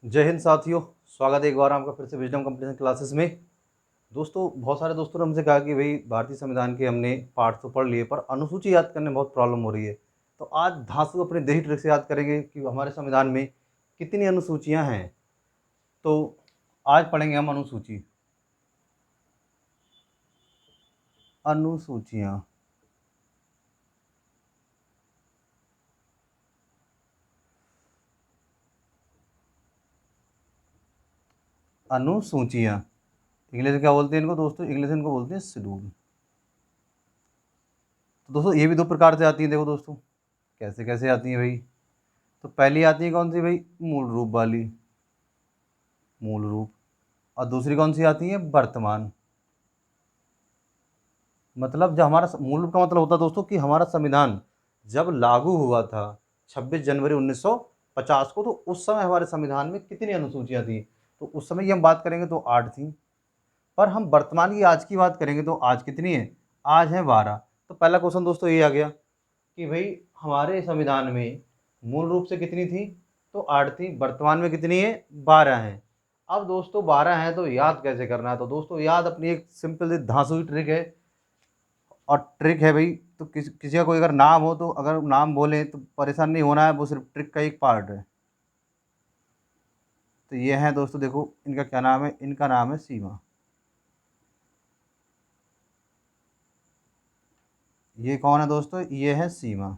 जय हिंद साथियों। स्वागत है एक बार आपका फिर से विजडम कंपटीशन क्लासेस में। दोस्तों, बहुत सारे दोस्तों ने हमसे कहा कि भाई भारतीय संविधान के हमने पाठ तो पढ़ लिए पर अनुसूची याद करने में बहुत प्रॉब्लम हो रही है। तो आज धांसू अपने देही ट्रिक से याद करेंगे कि हमारे संविधान में कितनी अनुसूचियां हैं। तो आज पढ़ेंगे हम अनुसूची अनुसूचियां अनुसूचियां इंग्लिश में क्या बोलते हैं इनको दोस्तों? इंग्लिश में इनको बोलते हैं शेड्यूल। तो दोस्तों ये भी दो प्रकार से आती है। देखो दोस्तों, कैसे कैसे आती है भाई। तो पहली आती है कौन सी भाई? मूल रूप वाली, मूल रूप। और दूसरी कौन सी आती है? वर्तमान। मतलब जब हमारा मूल रूप का मतलब होता है दोस्तों कि हमारा संविधान जब लागू हुआ था 26 जनवरी 1950 को, तो उस समय हमारे संविधान में कितनी अनुसूचियां थी। तो उस समय की हम बात करेंगे तो 8 थी। पर हम वर्तमान की आज की बात करेंगे तो आज कितनी है? आज है 12। तो पहला क्वेश्चन दोस्तों ये आ गया कि भाई हमारे संविधान में मूल रूप से कितनी थी? तो 8 थी। वर्तमान में कितनी है? 12 है। अब दोस्तों 12 है तो याद कैसे करना है? तो दोस्तों याद अपनी एक सिंपल सी धांसुई ट्रिक है। और ट्रिक है भाई, तो किसी का कोई अगर नाम हो तो अगर नाम बोले तो परेशान नहीं होना है, वो सिर्फ ट्रिक का एक पार्ट है। तो ये है दोस्तों, देखो इनका क्या नाम है? इनका नाम है सीमा। ये कौन है दोस्तों? ये है सीमा।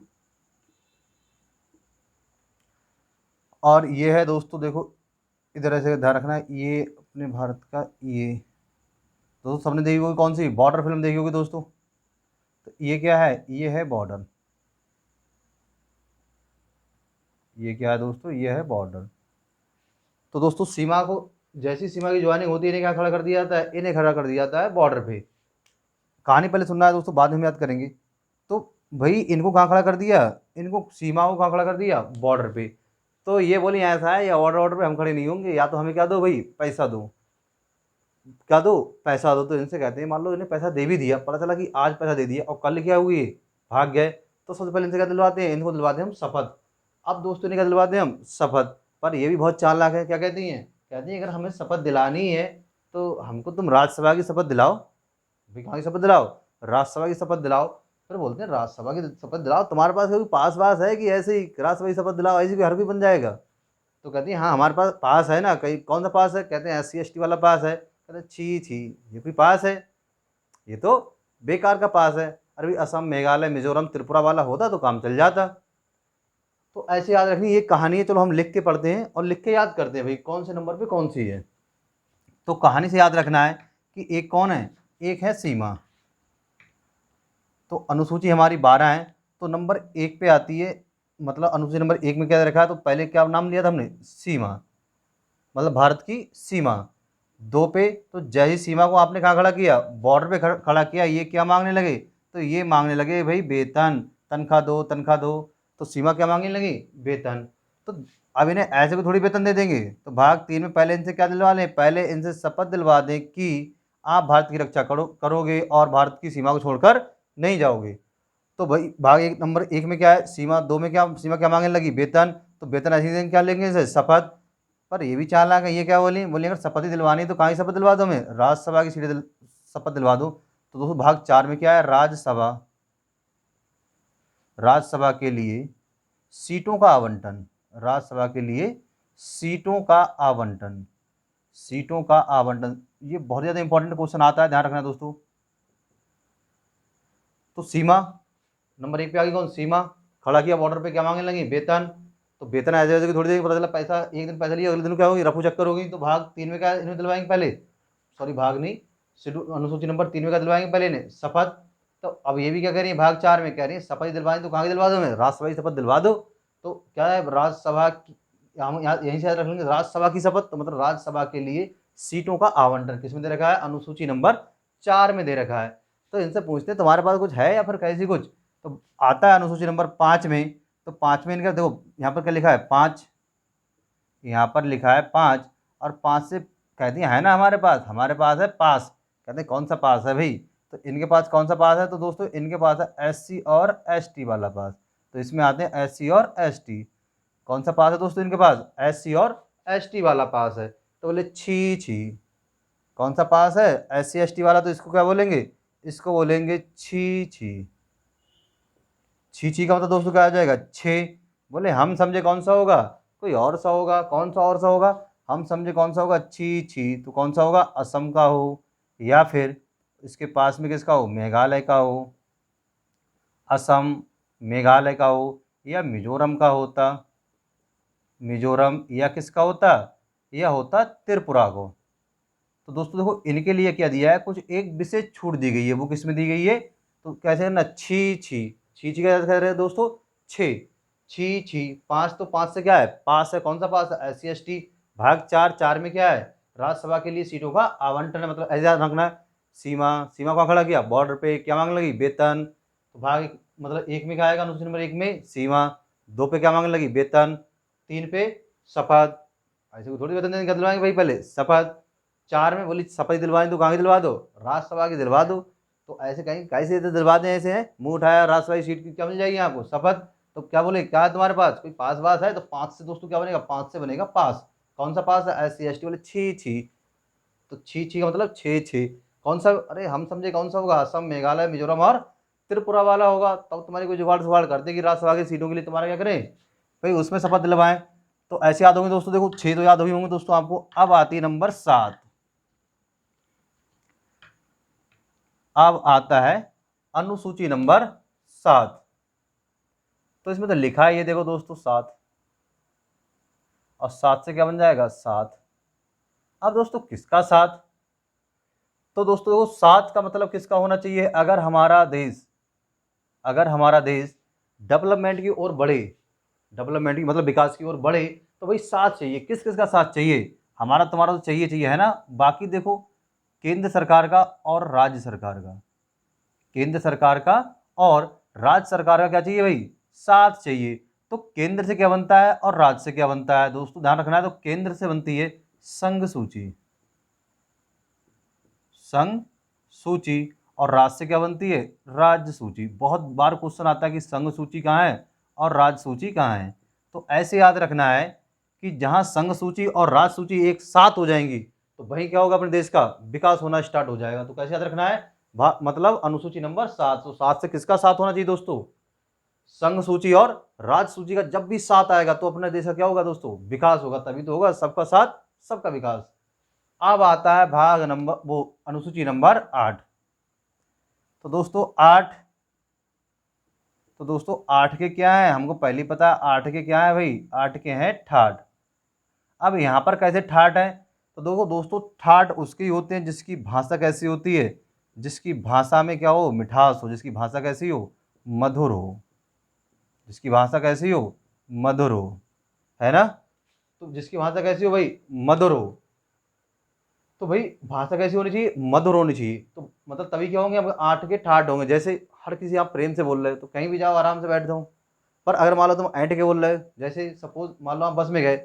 और ये है दोस्तों, देखो इधर ऐसे ध्यान रखना है, ये अपने भारत का ये। दोस्तों सबने देखी होगी कौन सी बॉर्डर फिल्म देखी होगी दोस्तों? तो ये क्या है? ये है बॉर्डर। ये क्या है दोस्तों? ये है बॉर्डर। तो दोस्तों सीमा को, जैसी सीमा की ज्वाइनिंग होती है, इन्हें क्या खड़ा कर दिया जाता है? इन्हें खड़ा कर दिया जाता है बॉर्डर पे। कहानी पहले सुनना है दोस्तों, बाद में हम याद करेंगे। तो भाई इनको कहाँ खड़ा कर दिया? इनको सीमा को कहाँ खड़ा कर दिया? बॉर्डर पे। तो ये बोली ऐसा है, या ऑर्डर ऑर्डर पे हम खड़े नहीं होंगे, या तो हमें क्या दो भाई? पैसा दो। क्या दो? पैसा दो। तो इनसे कहते हैं, मान लो इन्हें पैसा दे भी दिया, पता चला कि आज पैसा दे दिया और कल क्या हुई? भाग गए। तो सबसे पहले इनसे क्या दिलवाते हैं? इनको दिलवाते हैं हम शपथ। अब दोस्तों ने क्या दिलवाते हैं? हम शपथ। पर ये भी बहुत चालाक है, क्या कहती हैं? कहती हैं अगर हमें शपथ दिलानी है तो हमको तुम राज्यसभा की शपथ दिलाओ। भाई कहाँ की शपथ दिलाओ? राज्यसभा की शपथ दिलाओ। फिर बोलते हैं राज्यसभा की शपथ दिलाओ, तुम्हारे पास कोई पास वास है कि ऐसे ही राज्यसभा की शपथ दिलाओ ऐसे भी हर कोई बन जाएगा? तो कहती है हाँ हमारे पास पास है ना। कहीं कौन सा पास है? कहते हैं SC ST वाला पास है। कहते हैं छी छी, ये कोई पास है? ये तो बेकार का पास है। अरे भाई असम मेघालय मिजोरम त्रिपुरा वाला होता तो काम चल जाता। तो ऐसे याद रखनी ये कहानी है। चलो हम लिख के पढ़ते हैं और लिख के याद करते हैं भाई कौन से नंबर पे कौन सी है। तो कहानी से याद रखना है कि एक कौन है? एक है सीमा। तो अनुसूची हमारी 12 है। तो नंबर 1 पे आती है, मतलब अनुसूची नंबर 1 में क्या रखा है? तो पहले क्या नाम लिया था हमने? सीमा। मतलब भारत की सीमा। 2 पे तो जय ही सीमा को आपने कहाँ खड़ा किया? बॉर्डर पे खड़ा किया। ये क्या मांगने लगे? तो ये मांगने लगे भाई वेतन, तनख्वाह दो, तनख्वाह दो। तो सीमा क्या मांगने लगी? वेतन। तो अब इन्हें ऐसे को थोड़ी वेतन दे देंगे। तो भाग 3 में पहले इनसे क्या दिलवा लें? पहले इनसे शपथ दिलवा दें कि आप भारत की रक्षा करोगे और भारत की सीमा को छोड़कर नहीं जाओगे। तो भाई भाग एक नंबर 1 में क्या है? सीमा। 2 में क्या? सीमा क्या मांगने लगी? वेतन। तो वेतन ऐसे ही क्या लेंगे इनसे? शपथ। पर ये भी चालाक है, ये क्या बोली? बोली अगर शपथ ही दिलवानी है तो कहाँ की शपथ दिलवा दो? हमें राज्यसभा की शपथ दिलवा दो। तो दोस्तों भाग 4 में क्या है? राज्यसभा। राज्यसभा के लिए सीटों का आवंटन। राज्यसभा के लिए सीटों का आवंटन। सीटों का आवंटन, ये बहुत ज़्यादा इंपॉर्टेंट क्वेश्चन आता है, ध्यान रखना दोस्तों। तो सीमा नंबर 1 पे आ गई कौन? सीमा। खड़ा किया बॉर्डर पे, क्या मांगने लगी? वेतन। तो वेतन ऐसे ऐसे कि थोड़ी देर में पता चला पैसा, एक दिन पैसा लिया अगले दिन क्या होगी? रफू चक्कर होगी। तो भाग 3 में क्या इन्हें दिलवाएंगे पहले? सॉरी भाग नहीं, शेड्यूल अनुसूची नंबर 3 में क्या दिलवाएंगे पहले इन्हें? शपथ। तो अब ये भी क्या कह रही है? भाग 4 में कह रही है शपथ दिलवाएं तो कहाँ की दिलवा दो? हमें राज्यसभा की शपथ दिलवा दो। तो क्या है? राज्यसभा की, हम यहाँ यहीं से याद रख लेंगे राज्यसभा की शपथ। तो मतलब राज्यसभा के लिए सीटों का आवंटन किसमें दे रखा है? अनुसूची नंबर 4 में दे रखा है। तो इनसे पूछते हैं तुम्हारे पास कुछ है या फिर कैसी कुछ? तो आता है अनुसूची नंबर 5 में। तो 5 में इनका देखो यहाँ पर क्या लिखा है? 5। यहाँ पर लिखा है 5। और 5 से कहती है ना हमारे पास है पास। कहते हैं कौन सा पास है भाई? तो इनके पास कौन सा पास है? तो दोस्तों इनके पास है SC और ST वाला पास। तो इसमें आते हैं SC और ST। कौन सा पास है दोस्तों इनके पास? SC और ST वाला पास है, तो बोले छी छी। कौन सा पास है? SC ST वाला, तो इसको क्या बोलेंगे? इसको बोलेंगे छी छी। छी छी का मतलब दोस्तों क्या आ जाएगा? छे। बोले हम समझे कौन सा होगा? कोई और सा होगा। कौन सा और सा होगा? हम समझे कौन सा होगा? छी छी, तो कौन सा होगा? असम का हो, या फिर इसके पास में किसका हो? मेघालय का हो। असम, मेघालय का हो, या मिजोरम का होता। मिजोरम या किसका होता? यह होता त्रिपुरा को। तो दोस्तों देखो इनके लिए क्या दिया है, कुछ एक विशेष छूट दी गई है। वो किस में दी गई है? तो कैसे करना? छी छी। छी छी क्या कर रहे हैं दोस्तों? छे। छी छी। पाँच, तो पाँच से क्या है? पास है। कौन सा पास है? SC ST भाग चार। चार में क्या है? राज्यसभा के लिए सीटों का आवंटन है। मतलब ऐसा रखना है। सीमा, सीमा को खड़ा किया बॉर्डर पे, क्या मांगने लगी? वेतन। तो भाग मतलब एक में क्या आएगा? अनुसूची नंबर एक में सीमा। दो पे क्या मांगने लगी? वेतन। तीन पे शपथ। ऐसे थोड़ी वेतन देने दिलवाएंगे भाई, पहले शपथ। चार में बोली शपथ दिलवाएं, तो कहाँ की दिलवा दो? राज्यसभा की दिलवा दो। तो ऐसे कहीं कैसे दिलवा दें? ऐसे है मुंह उठाया, राज्यसभा की सीट की क्या मिल जाएगी आपको? शपथ। तो क्या बोले, क्या है तुम्हारे पास? कोई पास वास है? तो पांच से दोस्तों क्या बनेगा? पांच से बनेगा पास। कौन सा पास है? SC ST। बोले छी छी। तो छी छी का मतलब छे छे। कौन सा? अरे हम समझे कौन सा होगा? असम, मेघालय, मिजोरम और त्रिपुरा वाला होगा। तब तुम्हारी कोई जुगाड़ सुगाड़ कर देगी राज्यसभा की सीटों के लिए, तुम्हारा क्या करें भाई? उसमें शपथ दिलवाएं। तो ऐसे याद होंगे दोस्तों। देखो छह तो याद हुई होंगे दोस्तों आपको। अब आती है नंबर 7। अब आता है अनुसूची नंबर 7। तो इसमें तो लिखा है ये देखो दोस्तों 7, और 7 से क्या बन जाएगा? 7। अब दोस्तों किसका 7? तो दोस्तों देखो 7 का मतलब किसका होना चाहिए? अगर हमारा देश डेवलपमेंट की ओर बढ़े, डेवलपमेंट की मतलब विकास की ओर बढ़े, तो भाई 7 चाहिए। किस किस का 7 चाहिए? हमारा तुम्हारा तो चाहिए चाहिए, है ना। बाकी देखो केंद्र सरकार का और राज्य सरकार का, केंद्र सरकार का और राज्य सरकार का क्या चाहिए भाई? 7 चाहिए। तो केंद्र से क्या बनता है और राज्य से क्या बनता है दोस्तों? ध्यान रखना है। तो केंद्र से बनती है संघ सूची, संघ सूची, और राज्य से क्या बनती है? राज्य सूची। बहुत बार क्वेश्चन आता है कि संघ सूची कहाँ है और राज्य सूची कहाँ है। तो ऐसे याद रखना है कि जहां संघ सूची और राज्य सूची एक साथ हो जाएंगी, तो वहीं क्या होगा? अपने देश का विकास होना स्टार्ट हो जाएगा। तो कैसे याद रखना है? मतलब अनुसूची नंबर 7। तो 7 से किसका साथ होना चाहिए दोस्तों? संघ सूची और राज्य सूची का जब भी साथ आएगा तो अपने देश का क्या होगा दोस्तों? विकास होगा। तभी तो होगा सबका साथ सबका विकास। अब आता है भाग नंबर वो अनुसूची नंबर 8। तो दोस्तों 8, तो दोस्तों 8 के क्या है? हमको पहले ही पता है 8 के क्या है भाई? 8 के हैं ठाट। अब यहाँ पर कैसे ठाट है? तो देखो दोस्तों ठाट उसके होते हैं जिसकी भाषा कैसी होती है? जिसकी भाषा में क्या हो? मिठास हो। जिसकी भाषा कैसी हो? मधुर हो। जिसकी भाषा कैसी हो? मधुर हो, है ना। तो जिसकी भाषा कैसी हो भाई? मधुर हो। तो भाई भाषा कैसी होनी चाहिए? मधुर होनी चाहिए। तो मतलब तभी क्या होंगे? अब 8 के ठाट होंगे। जैसे हर किसी आप प्रेम से बोल रहे हो तो कहीं भी जाओ आराम से बैठ जाओ। पर अगर मान लो तुम ऐंठ के बोल रहे हो, जैसे सपोज मान लो आप बस में गए,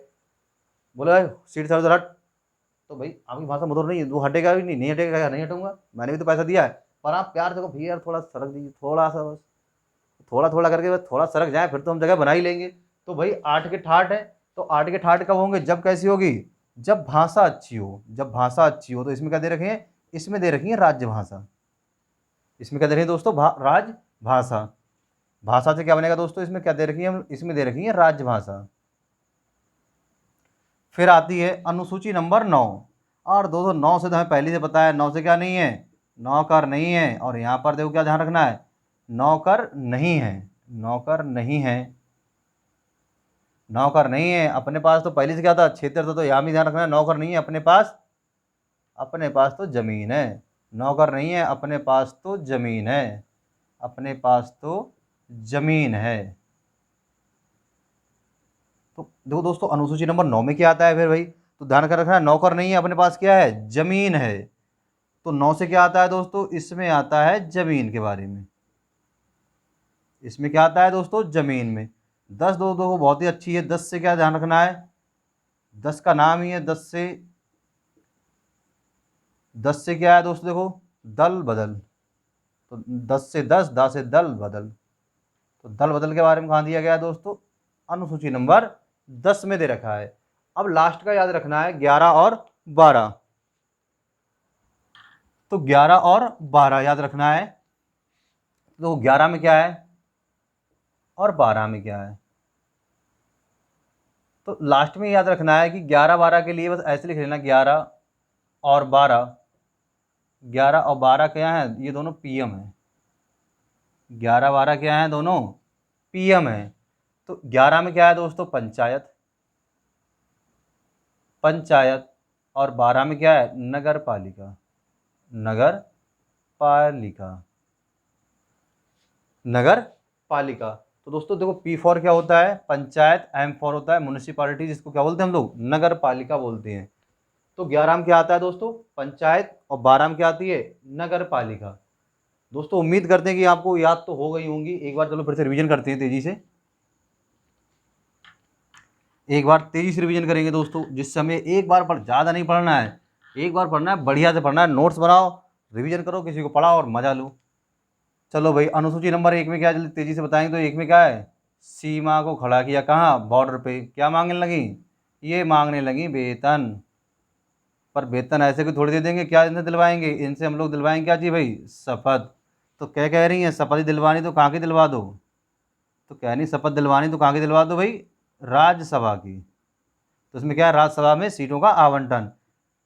बोले भाई सीट से उधर हट, तो भाई आपकी भाषा मधुर नहीं है, वो हटेगा भी नहीं। नहीं हटेगा क्या? नहीं हटूंगा, मैंने भी तो पैसा दिया है। पर आप प्यार से कहो भैया यार थोड़ा सरक दीजिए, थोड़ा सा बस, थोड़ा थोड़ा करके बस थोड़ा सरक जाए, फिर तो हम जगह बना ही लेंगे। तो भाई 8 के ठाट है। तो 8 के ठाट कब होंगे? जब कैसी होगी? जब भाषा अच्छी हो। जब भाषा अच्छी हो। तो इसमें क्या दे रखे हैं? इसमें दे रखी है राज्य भाषा। इसमें क्या दे रही है दोस्तों? राज भाषा। भाषा से क्या बनेगा दोस्तों? इसमें क्या दे रखी है? इसमें दे रखी है राजभाषा। फिर आती है अनुसूची नंबर 9। और दोस्तों 9 से तो हमें पहले से पता है, 9 से क्या नहीं है? नौकर नहीं है। और यहाँ पर देखो क्या ध्यान रखना है? नौकर नहीं है। नौकर नहीं है। नौकर नहीं है। अपने पास तो पहले से क्या था? क्षेत्र था। तो यहाँ भी ध्यान रखना है नौकर नहीं है अपने पास। अपने पास तो जमीन है। नौकर नहीं है अपने पास तो जमीन है। अपने पास तो जमीन है। तो देखो दोस्तों अनुसूची नंबर 9 में क्या आता है फिर भाई? तो ध्यान कर रखना है नौकर नहीं है अपने पास क्या है? जमीन है। तो 9 से क्या आता है दोस्तों? इसमें आता है जमीन के बारे में। इसमें क्या आता है दोस्तों? जमीन में। 10 दो दो बहुत ही अच्छी है। 10 से क्या ध्यान रखना है? 10 का नाम ही है 10 से। 10 से क्या है दोस्तों? देखो दल बदल। तो 10 से 10, दा से दल बदल। तो दल बदल के बारे में कहाँ दिया गया है दोस्तों? अनुसूची नंबर 10 में दे रखा है। अब लास्ट का याद रखना है 11 और 12। तो 11 और 12 याद रखना है। तो 11 में क्या है और 12 में क्या है। तो लास्ट में याद रखना है कि 11 12 के लिए बस ऐसे लिख लेना 11 और 12। 11 और 12 क्या है, ये दोनों पीएम है। 11 12 क्या है, दोनों पीएम है। तो 11 में क्या है दोस्तों, पंचायत, पंचायत। और 12 में क्या है, नगर पालिका, नगर पालिका, नगर पालिका। तो दोस्तों देखो, पी फॉर क्या होता है, पंचायत, एम फॉर होता है म्युनिसिपैलिटी, जिसको क्या बोलते हैं हम लोग, नगर पालिका बोलते हैं। तो 11 में क्या आता है दोस्तों, पंचायत, और 12 में क्या आती है, नगर पालिका। दोस्तों उम्मीद करते हैं कि आपको याद तो हो गई होंगी। एक बार चलो फिर से रिवीजन करते हैं तेजी से। एक बार तेजी से रिवीजन करेंगे दोस्तों, जिससे हमें एक बार पर ज़्यादा नहीं पढ़ना है, एक बार पढ़ना है, बढ़िया से पढ़ना है। नोट्स बनाओ, रिवीजन करो, किसी को पढ़ाओ और मजा लो। चलो भाई, अनुसूची नंबर 1 में क्या है, जल्दी तेजी से बताएंगे। तो 1 में क्या है, सीमा को खड़ा किया कहाँ, बॉर्डर पे। क्या मांगने लगी, ये मांगने लगी वेतन। पर वेतन ऐसे कोई थोड़ी दे देंगे, क्या इनसे दिलवाएंगे, इनसे हम लोग दिलवाएंगे क्या जी भाई, शपथ। तो क्या कह रही हैं, शपथ ही दिलवानी तो कहाँ की दिलवा दो। तो कह नहीं, शपथ दिलवानी तो कहाँ की दिलवा दो भाई, राज्यसभा की। तो इसमें क्या है, राज्यसभा में सीटों का आवंटन।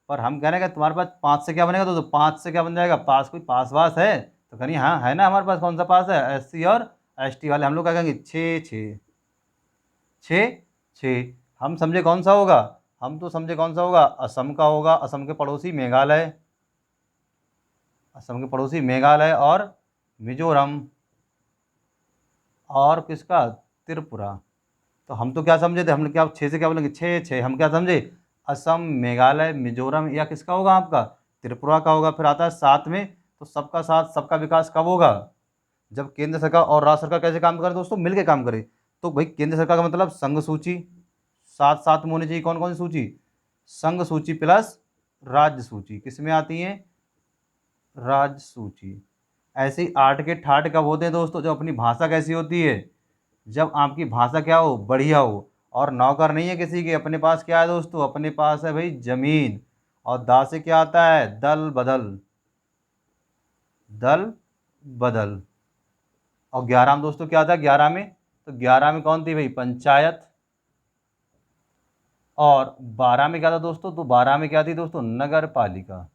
पर हम कह रहे हैं कि तुम्हारे पास 5 से क्या बनेगा, तो 5 से क्या बन जाएगा, पास, कोई पास वास है। तो कहीं हाँ है ना, हमारे पास कौन सा पास है, SC और ST वाले। हम लोग क्या कहेंगे, 6 6 6 6। हम समझे कौन सा होगा, हम तो समझे कौन सा होगा, असम का होगा। असम के पड़ोसी मेघालय, असम के पड़ोसी मेघालय और मिजोरम, और किसका, त्रिपुरा। तो हम तो क्या समझे थे, हमने क्या 6 से क्या बोलेंगे, 6 6। हम क्या समझे, असम, मेघालय, मिजोरम, या किसका होगा आपका, त्रिपुरा का होगा। फिर आता है 7 में, तो सबका साथ सबका विकास कब होगा, जब केंद्र सरकार और राज्य सरकार कैसे काम करे दोस्तों, मिलके काम करे। तो भाई केंद्र सरकार का मतलब संघ सूची, साथ साथ में होनी चाहिए। कौन कौन सी सूची, संघ सूची प्लस राज्य सूची। किस में आती है, राज्य सूची। ऐसे ही 8 के ठाट कब होते हैं दोस्तों, जब अपनी भाषा कैसी होती है, जब आपकी भाषा क्या हो, बढ़िया हो। और नौकर नहीं है किसी के, अपने पास क्या है दोस्तों, अपने पास है भाई जमीन। और दा से क्या आता है, दल बदल, दल बदल। और 11 में दोस्तों क्या था, 11 में, तो 11 में कौन थी भाई, पंचायत। और 12 में क्या था दोस्तों, तो 12 में क्या थी दोस्तों, नगर पालिका,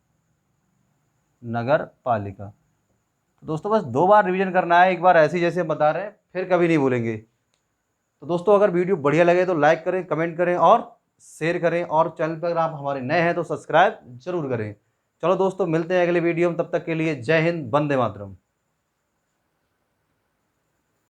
नगर पालिका। तो दोस्तों बस 2 बार रिवीजन करना है, एक बार ऐसे जैसे हम बता रहे हैं, फिर कभी नहीं भूलेंगे। तो दोस्तों अगर वीडियो बढ़िया लगे तो लाइक करें, कमेंट करें और शेयर करें। और चैनल पर अगर आप हमारे नए हैं तो सब्सक्राइब जरूर करें। चलो दोस्तों, मिलते हैं अगले वीडियो में, तब तक के लिए जय हिंद, वंदे मातरम।